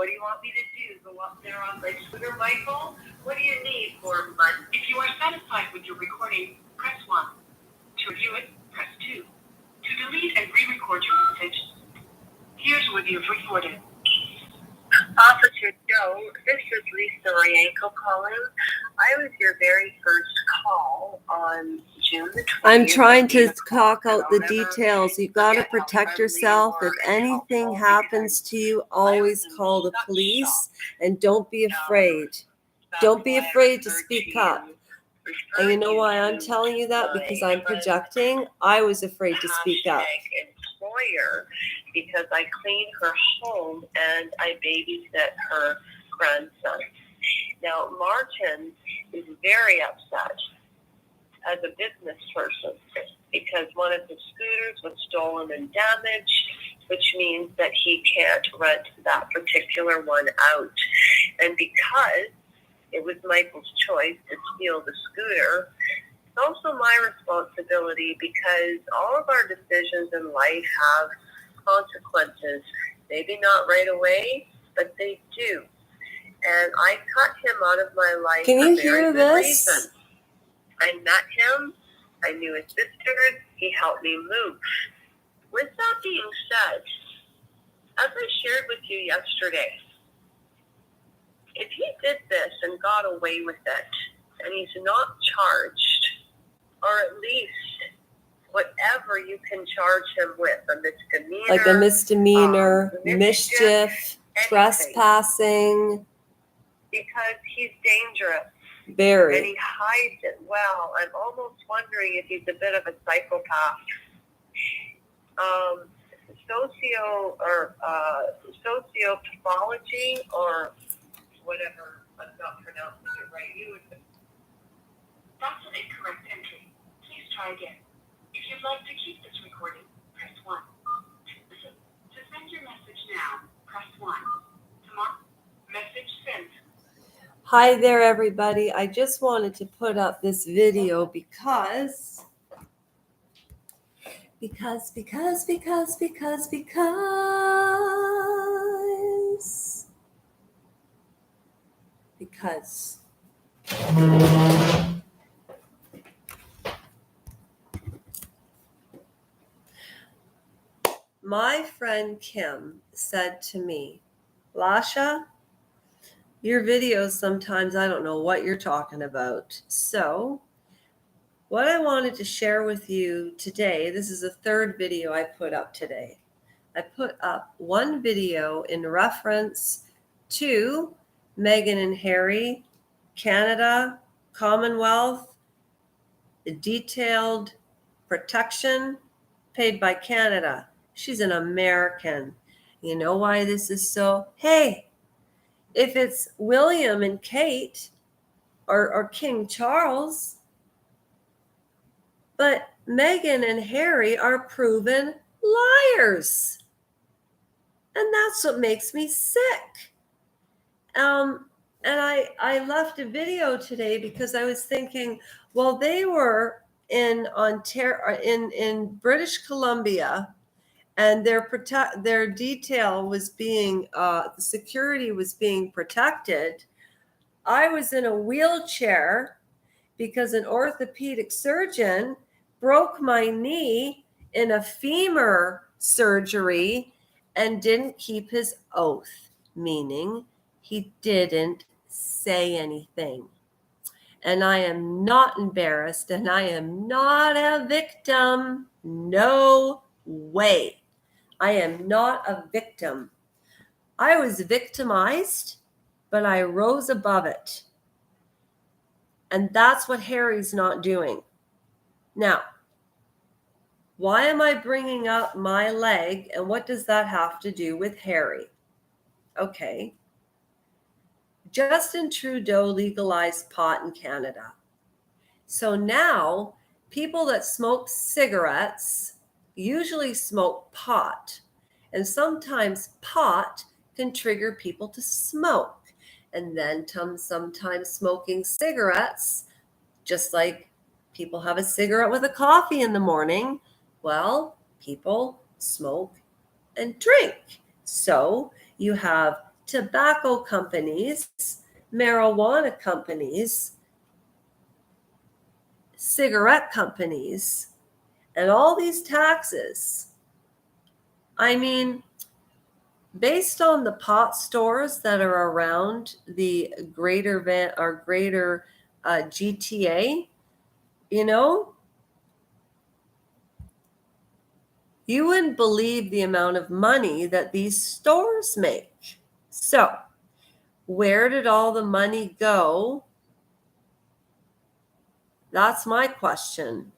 do you want me to do? Go up there on my scooter, Michael? What do you need for money? If you are satisfied with your recording, press 1. To review it, press 2. To delete and re-record your message, here's what you've recorded. Officer Joe, this is Lisa Rienko calling. I was your very first call on June the 20th. I'm trying to talk out the details. You got to protect yourself. If anything happens to you, always call the police and don't be afraid. Don't be afraid to speak up. And you know why I'm telling you that? Because I'm projecting. I was afraid to speak up. Employer, because I clean her home and I babysit her grandson. Now, Martin is very upset as a business person because one of his scooters was stolen and damaged, which means that he can't rent that particular one out. And because it was Michael's choice to steal the scooter, it's also my responsibility because all of our decisions in life have consequences. Maybe not right away, but they do. And I cut him out of my life. Can you hear this? Reason. I met him. I knew his sisters. He helped me move. With that being said, as I shared with you yesterday, if he did this and got away with it, and he's not charged, or at least whatever you can charge him with, a misdemeanor. Like a misdemeanor, mischief, trespassing. Because he's dangerous. Very. And he hides it well. I'm almost wondering if he's a bit of a psychopath. Sociopathology or whatever. I'm not pronouncing it right. That's an incorrect entry. Please try again. If you'd like to keep this recording, press 1. To send your message now, press 1. To mark message sent. Hi there, everybody. I just wanted to put up this video because my friend Kim said to me, Lasha, your videos sometimes I don't know what you're talking about. So what I wanted to share with you today, this is the third video I put up today. I put up one video in reference to Meghan and Harry, Canada, Commonwealth, the detailed protection paid by Canada. She's an American. You know why this is so? Hey, if it's William and Kate or King Charles, but Meghan and Harry are proven liars. And that's what makes me sick. And I left a video today because I was thinking, well, they were in Ontario, in British Columbia, and their detail was being, the security was being protected. I was in a wheelchair because an orthopedic surgeon broke my knee in a femur surgery and didn't keep his oath, meaning he didn't say anything. And I am not embarrassed, and I am not a victim. No way. I am not a victim. I was victimized, but I rose above it. And that's what Harry's not doing. Now, why am I bringing up my leg, and what does that have to do with Harry? Okay. Justin Trudeau legalized pot in Canada. So now people that smoke cigarettes usually smoke pot. And sometimes pot can trigger people to smoke. And then sometimes smoking cigarettes, just like people have a cigarette with a coffee in the morning, well, people smoke and drink. So you have tobacco companies, marijuana companies, cigarette companies, and all these taxes. I mean, based on the pot stores that are around the greater GTA, you know, you wouldn't believe the amount of money that these stores make. So, where did all the money go? That's my question.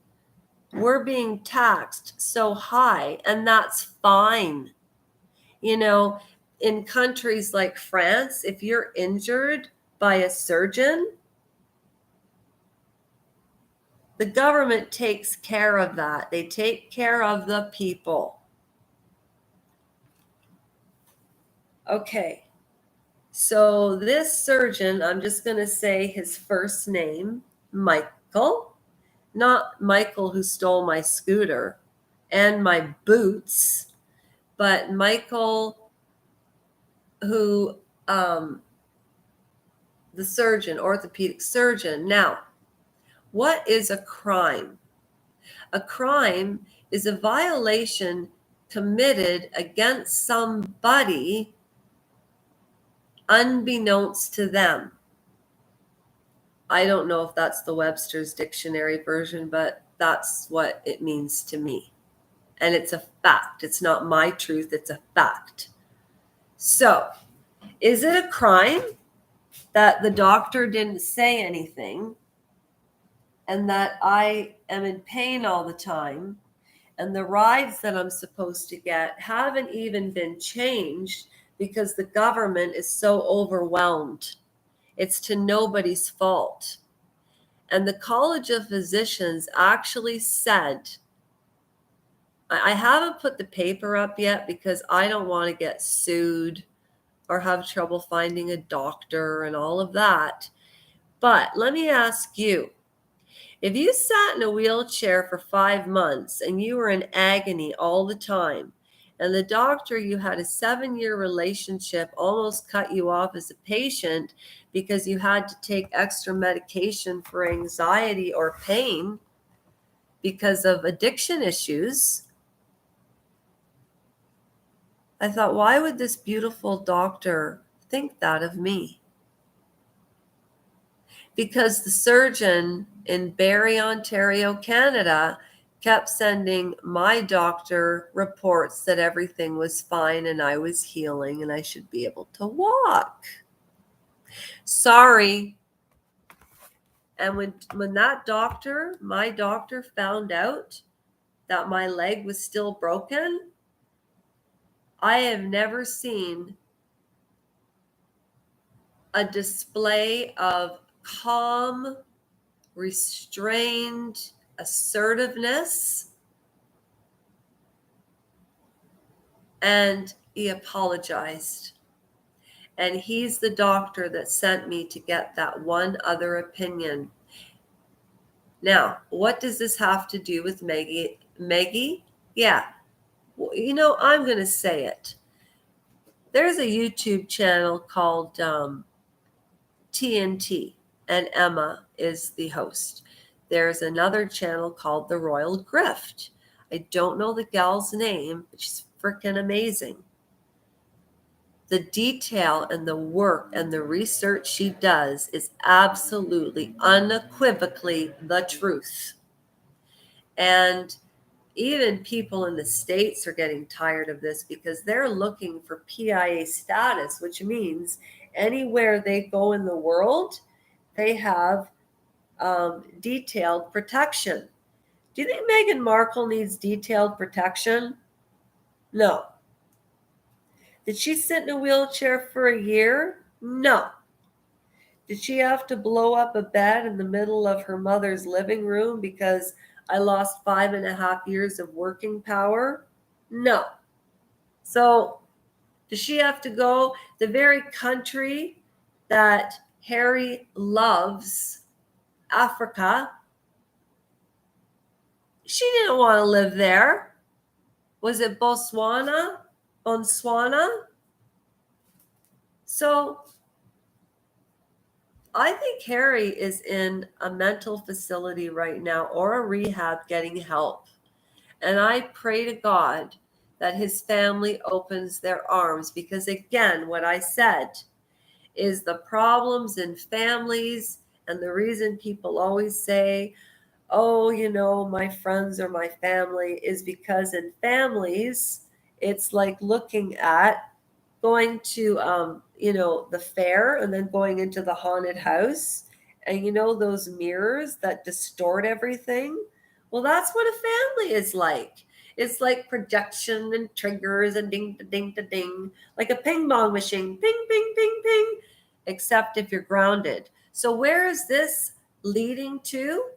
We're being taxed so high, and that's fine. You know, in countries like France, if you're injured by a surgeon, the government takes care of that. They take care of the people. Okay, so this surgeon, I'm just going to say his first name, Michael, not Michael who stole my scooter and my boots, but Michael who, the surgeon, orthopedic surgeon. Now, what is a crime? A crime is a violation committed against somebody unbeknownst to them. I don't know if that's the Webster's dictionary version, but that's what it means to me. And it's a fact. It's not my truth, it's a fact. So, is it a crime that the doctor didn't say anything and that I am in pain all the time and the rides that I'm supposed to get haven't even been changed because the government is so overwhelmed? It's to nobody's fault. And the College of Physicians actually said, I haven't put the paper up yet because I don't want to get sued or have trouble finding a doctor and all of that. But let me ask you, if you sat in a wheelchair for 5 months and you were in agony all the time, and the doctor you had a 7-year relationship almost cut you off as a patient because you had to take extra medication for anxiety or pain because of addiction issues, I thought, why would this beautiful doctor think that of me? Because the surgeon in Barrie, Ontario, Canada, kept sending my doctor reports that everything was fine and I was healing and I should be able to walk. Sorry. And when that doctor, my doctor, found out that my leg was still broken, I have never seen a display of calm, restrained assertiveness. And he apologized. And he's the doctor that sent me to get that one other opinion. Now, what does this have to do with Maggie? Maggie? Yeah. Well, you know, I'm going to say it. There's a YouTube channel called TNT, and Emma is the host. There's another channel called The Royal Grift. I don't know the gal's name, but she's freaking amazing. The detail and the work and the research she does is absolutely, unequivocally the truth. And even people in the States are getting tired of this because they're looking for PIA status, which means anywhere they go in the world, they have detailed protection. Do you think Meghan Markle needs detailed protection? No. Did she sit in a wheelchair for a year? No. Did she have to blow up a bed in the middle of her mother's living room because I lost 5.5 years of working power? No. So, does she have to go the very country that Harry loves, Africa? She didn't want to live there. Was it Botswana? Botswana? So I think Harry is in a mental facility right now or a rehab getting help. And I pray to God that his family opens their arms, because again, what I said is the problems in families, and the reason people always say, oh, my friends or my family, is because in families, it's like looking at going to, the fair and then going into the haunted house, and those mirrors that distort everything. Well, that's what a family is like. It's like projection and triggers and ding, da, ding, da, ding, like a ping pong machine, ping, ping, ping, ping, except if you're grounded. So where is this leading to?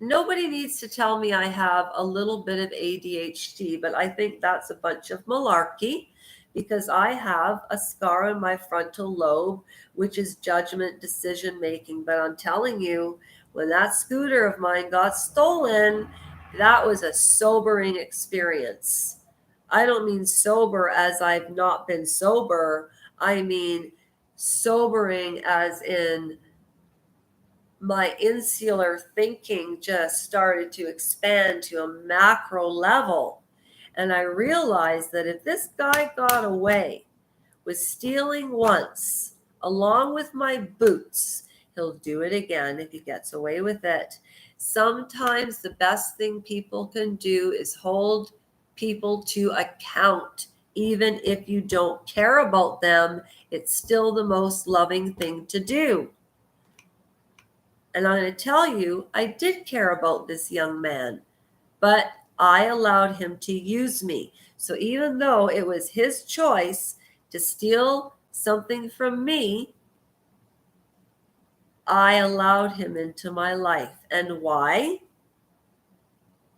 Nobody needs to tell me I have a little bit of ADHD, but I think that's a bunch of malarkey, because I have a scar on my frontal lobe, which is judgment decision making. But I'm telling you, when that scooter of mine got stolen, that was a sobering experience. I don't mean sober as I've not been sober. I mean sobering as in my insular thinking just started to expand to a macro level. And I realized that if this guy got away with stealing once, along with my boots, he'll do it again if he gets away with it. Sometimes the best thing people can do is hold people to account. Even if you don't care about them, it's still the most loving thing to do. And I'm going to tell you, I did care about this young man, but I allowed him to use me. So even though it was his choice to steal something from me, I allowed him into my life. And why?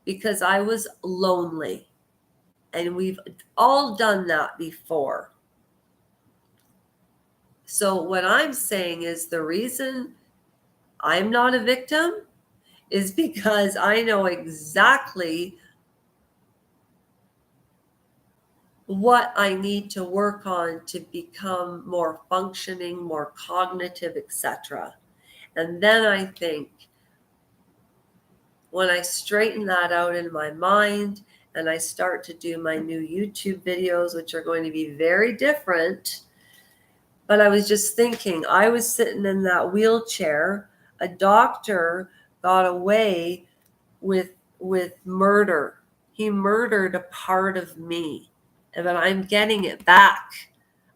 Because I was lonely. And we've all done that before. So what I'm saying is the reason I'm not a victim is because I know exactly what I need to work on to become more functioning, more cognitive, etc. And then I think when I straighten that out in my mind and I start to do my new YouTube videos, which are going to be very different. But I was just thinking, I was sitting in that wheelchair. A doctor got away with murder. He murdered a part of me, but I'm getting it back.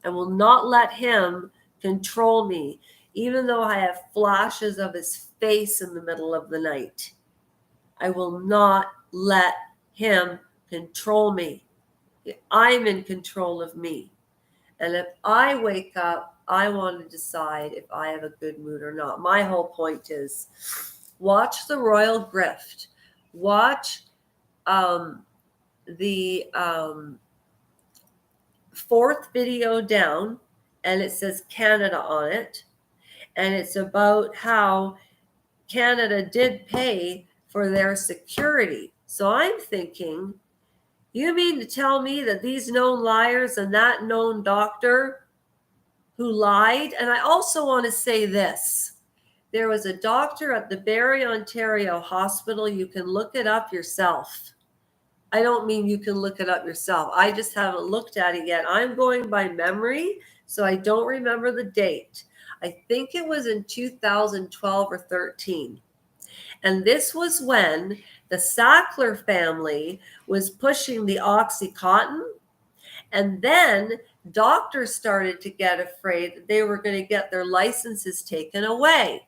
I will not let him control me, even though I have flashes of his face in the middle of the night. I will not let him control me. I'm in control of me. And if I wake up, I want to decide if I have a good mood or not. My whole point is watch the Royal Grift. Watch the fourth video down, and it says Canada on it. And it's about how Canada did pay for their security. So I'm thinking, you mean to tell me that these known liars and that known doctor who lied? And I also want to say this. There was a doctor at the Barrie, Ontario hospital. You can look it up yourself. I don't mean you can look it up yourself. I just haven't looked at it yet. I'm going by memory, so I don't remember the date. I think it was in 2012 or 13. And this was when the Sackler family was pushing the OxyContin. And then doctors started to get afraid that they were going to get their licenses taken away.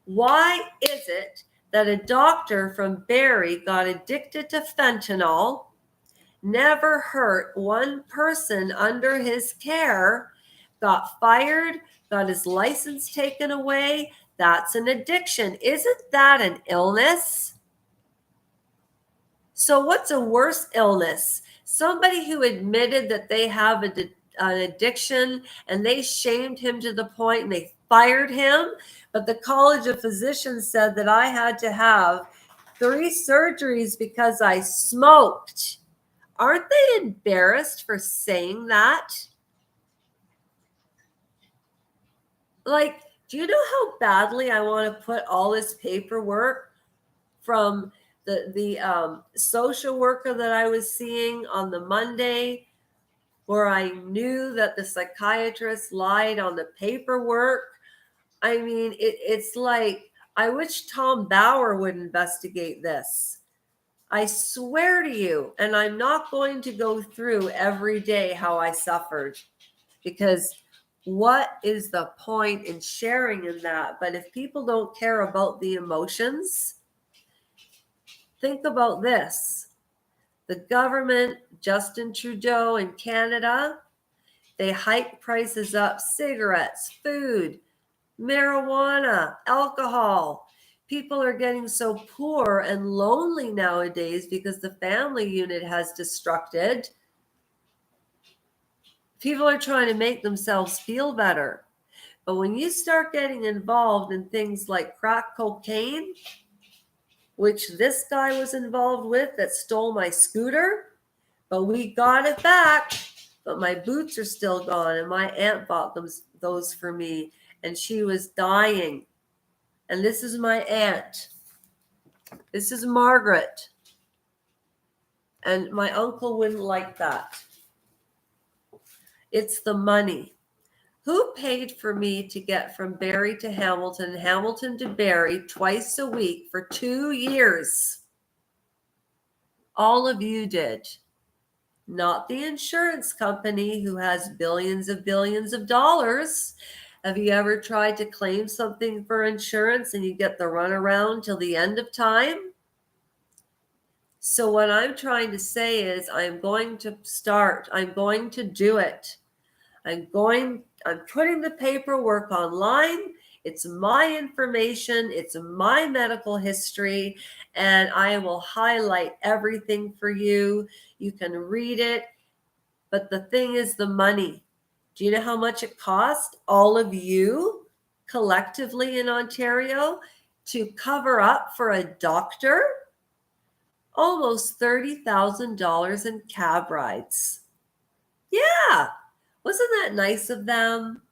Why is it that a doctor from Barrie got addicted to fentanyl, never hurt one person under his care, got fired, got his license taken away? That's an addiction. Isn't that an illness? So what's a worse illness? Somebody who admitted that they have an addiction and they shamed him to the point and they fired him. But the College of Physicians said that I had to have 3 surgeries because I smoked. Aren't they embarrassed for saying that? Like, do you know how badly I want to put all this paperwork from the social worker that I was seeing on the Monday, where I knew that the psychiatrist lied on the paperwork? I mean, it's like, I wish Tom Bauer would investigate this. I swear to you, and I'm not going to go through every day how I suffered, because what is the point in sharing in that? But if people don't care about the emotions, think about this. The government, Justin Trudeau in Canada, they hike prices up: cigarettes, food, marijuana, alcohol. People are getting so poor and lonely nowadays because the family unit has destructed. People are trying to make themselves feel better. But when you start getting involved in things like crack cocaine, which this guy was involved with that stole my scooter, but we got it back, but my boots are still gone, and my aunt bought those for me, and she was dying. And this is my aunt. This is Margaret. And my uncle wouldn't like that. It's the money. Who paid for me to get from Barrie to Hamilton, Hamilton to Barrie twice a week for 2 years? All of you did. Not the insurance company who has billions of dollars. Have you ever tried to claim something for insurance and you get the runaround till the end of time? So what I'm trying to say is, I'm going to start. I'm going to do it. I'm putting the paperwork online. It's my information. It's my medical history, and I will highlight everything for you. You can read it. But the thing is the money. Do you know how much it cost all of you collectively in Ontario to cover up for a doctor? Almost $30,000 in cab rides. Yeah. Wasn't that nice of them?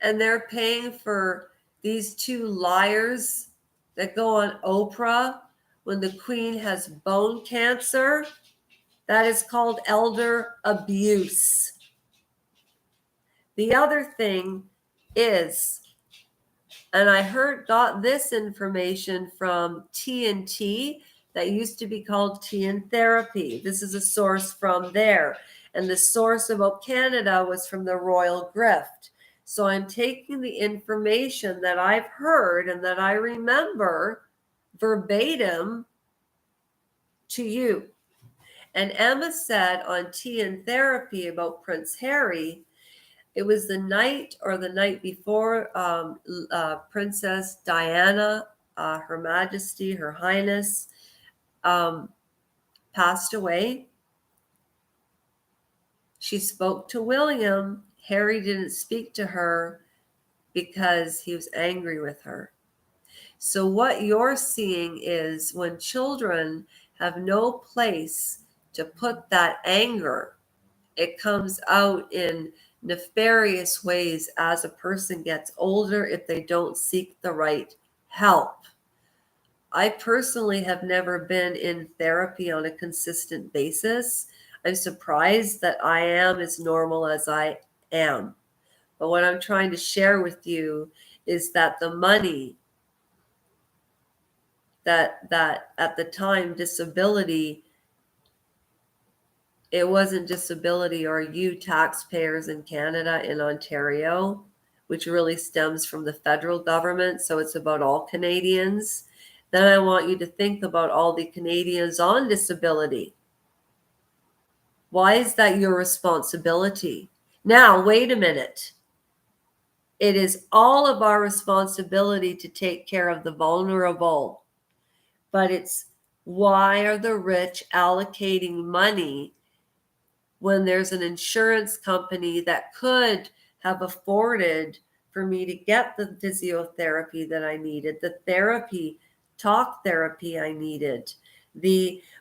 And they're paying for these two liars that go on Oprah when the Queen has bone cancer. That is called elder abuse. The other thing is, and I got this information from TNT, that used to be called TN Therapy. This is a source from there. And the source about Canada was from the Royal Grift. So I'm taking the information that I've heard and that I remember verbatim to you. And Emma said on TN Therapy about Prince Harry, it was the night or the night before Princess Diana, Her Majesty, Her Highness, passed away. She spoke to William. Harry didn't speak to her because he was angry with her. So what you're seeing is, when children have no place to put that anger, it comes out in nefarious ways as a person gets older if they don't seek the right help. I personally have never been in therapy on a consistent basis. I'm surprised that I am as normal as I am. But what I'm trying to share with you is that the money that at the time, disability, it wasn't disability or you taxpayers in Canada, in Ontario, which really stems from the federal government. So it's about all Canadians. Then I want you to think about all the Canadians on disability. Why is that your responsibility? Now, wait a minute. It is all of our responsibility to take care of the vulnerable. But it's, why are the rich allocating money when there's an insurance company that could have afforded for me to get the physiotherapy that I needed, the therapy, talk therapy I needed?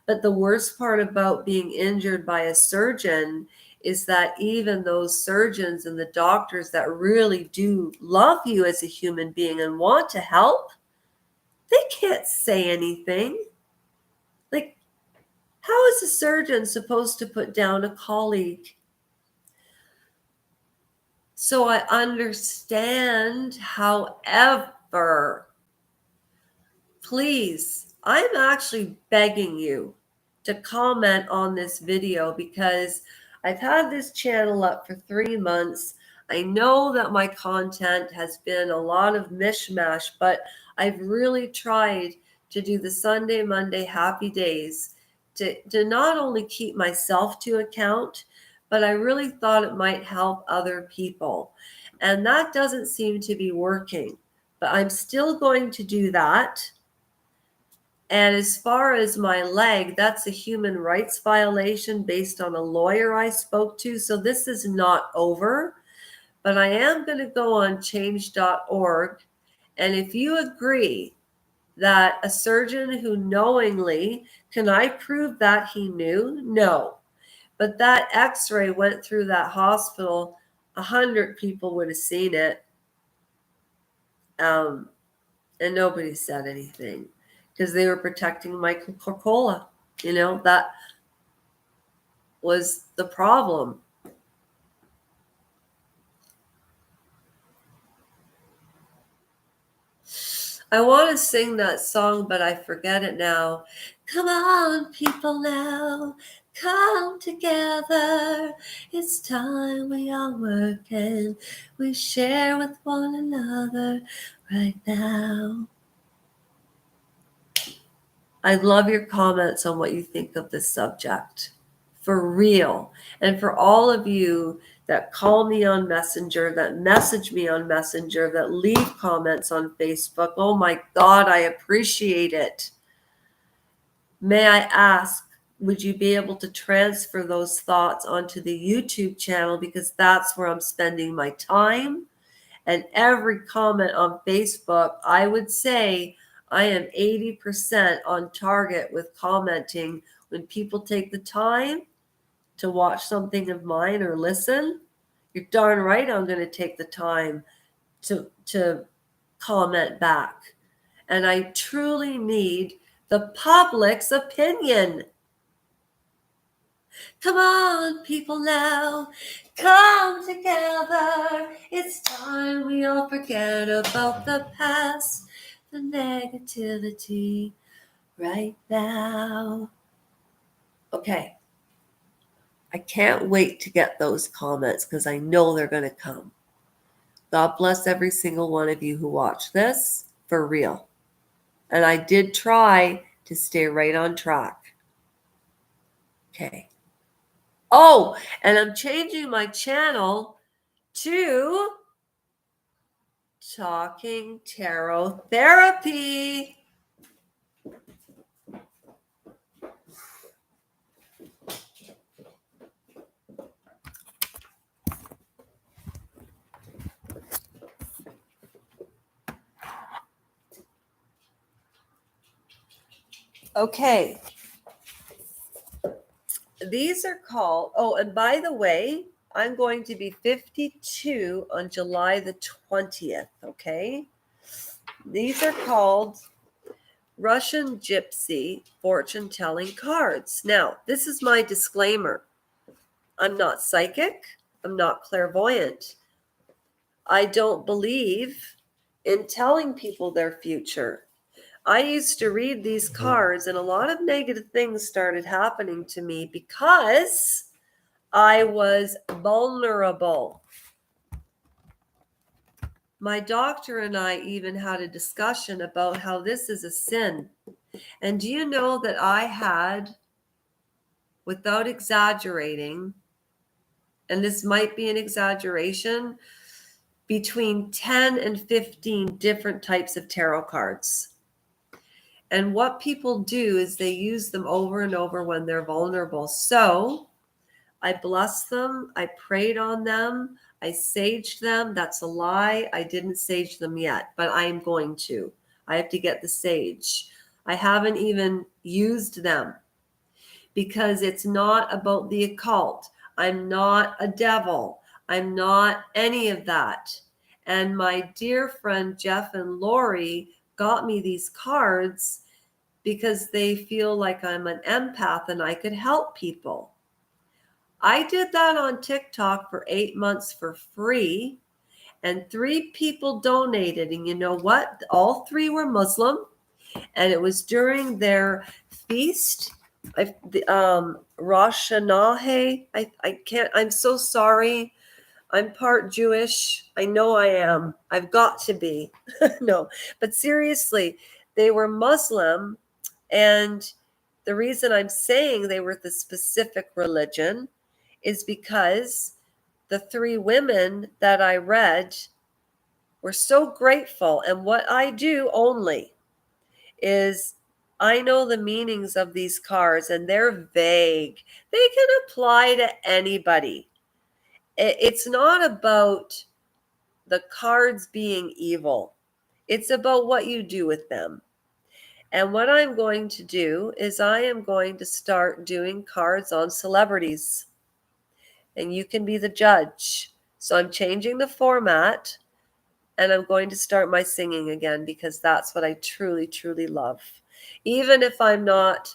But the worst part about being injured by a surgeon is that even those surgeons and the doctors that really do love you as a human being and want to help, they can't say anything. Like, how is a surgeon supposed to put down a colleague? So I understand, however, please, I'm actually begging you to comment on this video because I've had this channel up for 3 months. I know that my content has been a lot of mishmash, but I've really tried to do the Sunday, Monday happy days to not only keep myself to account, but I really thought it might help other people. And that doesn't seem to be working, but I'm still going to do that. And as far as my leg, that's a human rights violation based on a lawyer I spoke to. So this is not over, but I am going to go on change.org. And if you agree that a surgeon who knowingly, can I prove that he knew? No. But that x-ray went through that hospital, 100 people would have seen it. And nobody said anything because they were protecting Michael Corcola. That was the problem. I want to sing that song, but I forget it now. Come on, people now, come together. It's time we all work and we share with one another right now. I'd love your comments on what you think of this subject. For real. And for all of you that call me on Messenger, that message me on Messenger, that leave comments on Facebook, oh my God, I appreciate it. May I ask, would you be able to transfer those thoughts onto the YouTube channel, because that's where I'm spending my time? And every comment on Facebook, I would say I am 80% on target with commenting. When people take the time to watch something of mine or listen, you're darn right I'm going to take the time to comment back. And I truly need the public's opinion. Come on, people now, come together. It's time we all forget about the past, the negativity right now. Okay. I can't wait to get those comments because I know they're going to come. God bless every single one of you who watch this, for real. And I did try to stay right on track. Okay. Oh, and I'm changing my channel to Talking Tarot Therapy. Okay. These are called, oh, and by the way, I'm going to be 52 on July the 20th, okay? These are called Russian Gypsy fortune-telling cards. Now, this is my disclaimer. I'm not psychic. I'm not clairvoyant. I don't believe in telling people their future. I used to read these cards and a lot of negative things started happening to me because I was vulnerable. My doctor and I even had a discussion about how this is a sin. And do you know that I had, without exaggerating, and this might be an exaggeration, between 10 and 15 different types of tarot cards. And what people do is they use them over and over when they're vulnerable. So I blessed them. I prayed on them. I saged them. That's a lie. I didn't sage them yet, but I'm going to. I have to get the sage. I haven't even used them because it's not about the occult. I'm not a devil. I'm not any of that. And my dear friend Jeff and Lori got me these cards because they feel like I'm an empath and I could help people. I did that on TikTok for 8 months for free, and 3 people donated. And you know what? All 3 were Muslim, and it was during their feast. Rosh Hashanah. I can't. I'm so sorry. I'm part Jewish. I know I am. I've got to be. No, but seriously, they were Muslim, and the reason I'm saying they were the specific religion is because the 3 women that I read were so grateful. And what I do only is I know the meanings of these cards, and they're vague. They can apply to anybody. It's not about the cards being evil. It's about what you do with them. And what I'm going to do is I am going to start doing cards on celebrities. And you can be the judge. So I'm changing the format, and I'm going to start my singing again because that's what I truly, truly love. Even if I'm not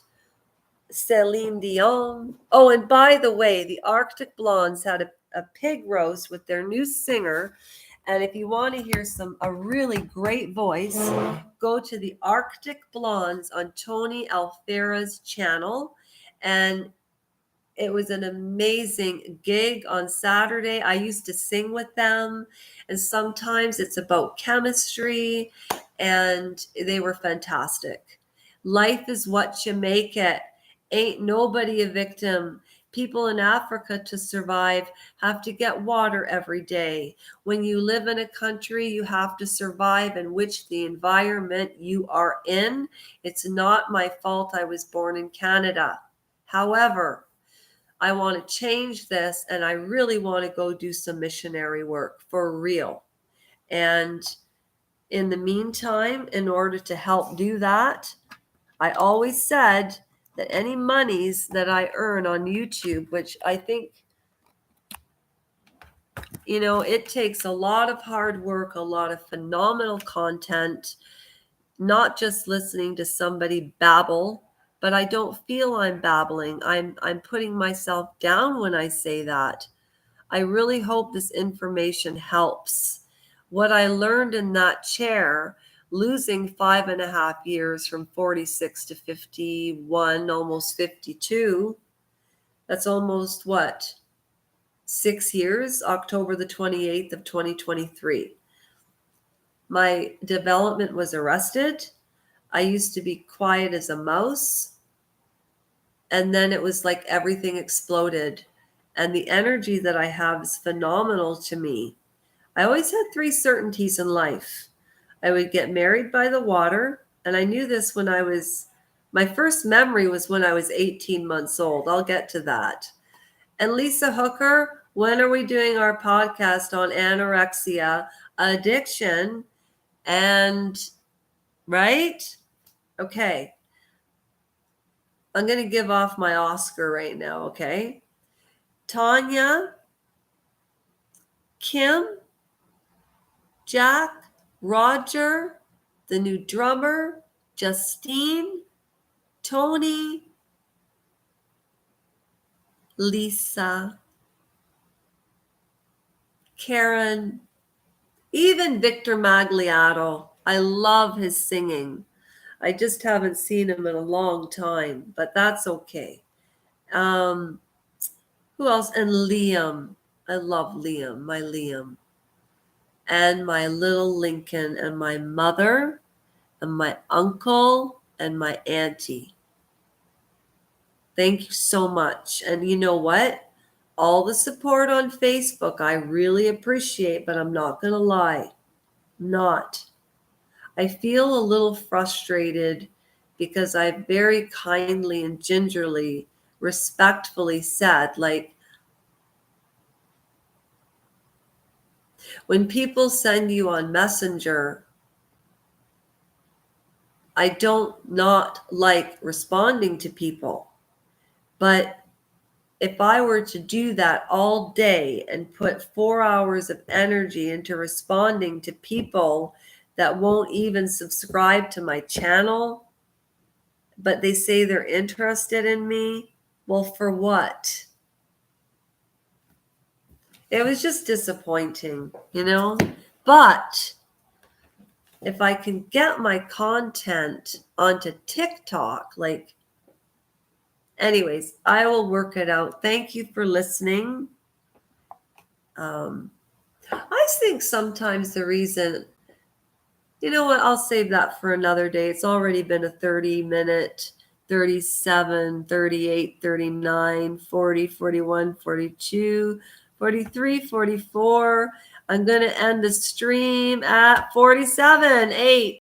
Celine Dion. Oh, and by the way, the Arctic Blondes had a pig roast with their new singer. And if you want to hear a really great voice, go to the Arctic Blondes on Tony Alfera's channel. And it was an amazing gig on Saturday. I used to sing with them, and sometimes it's about chemistry, and they were fantastic. Life is what you make it. Ain't nobody a victim. People in Africa, to survive, have to get water every day. When you live in a country, you have to survive in which the environment you are in. It's not my fault I was born in Canada. However, I want to change this, and I really want to go do some missionary work for real. And in the meantime, in order to help do that, I always said that any monies that I earn on YouTube, which I think, it takes a lot of hard work, a lot of phenomenal content, not just listening to somebody babble, but I don't feel I'm babbling. I'm putting myself down when I say that. I really hope this information helps. What I learned in that chair, losing 5.5 years from 46 to 51, almost 52, that's almost what? 6 years, October the 28th of 2023. My development was arrested. I used to be quiet as a mouse. And then it was like everything exploded. And the energy that I have is phenomenal to me. I always had 3 certainties in life. I would get married by the water. And I knew this my first memory was when I was 18 months old. I'll get to that. And Lisa Hooker, when are we doing our podcast on anorexia, addiction, and right? Okay. I'm going to give off my Oscar right now, okay? Tanya, Kim, Jack, Roger, the new drummer, Justine, Tony, Lisa, Karen, even Victor Magliato. I love his singing. I just haven't seen him in a long time, but that's okay. Who else? And Liam. I love Liam, my Liam. And my little Lincoln, and my mother, and my uncle, and my auntie. Thank you so much. And you know what? All the support on Facebook, I really appreciate, but I'm not going to lie. Not. I feel a little frustrated because I very kindly and gingerly, respectfully said, like, when people send you on Messenger, I don't not like responding to people, but if I were to do that all day and put 4 hours of energy into responding to people that won't even subscribe to my channel, but they say they're interested in me, well, for what? It was just disappointing, you know? But if I can get my content onto TikTok, like, anyways, I will work it out. Thank you for listening. I think sometimes the reason, you know what, I'll save that for another day. It's already been a 30-minute, 37, 38, 39, 40, 41, 42, 43, 44. I'm going to end the stream at 47, 8.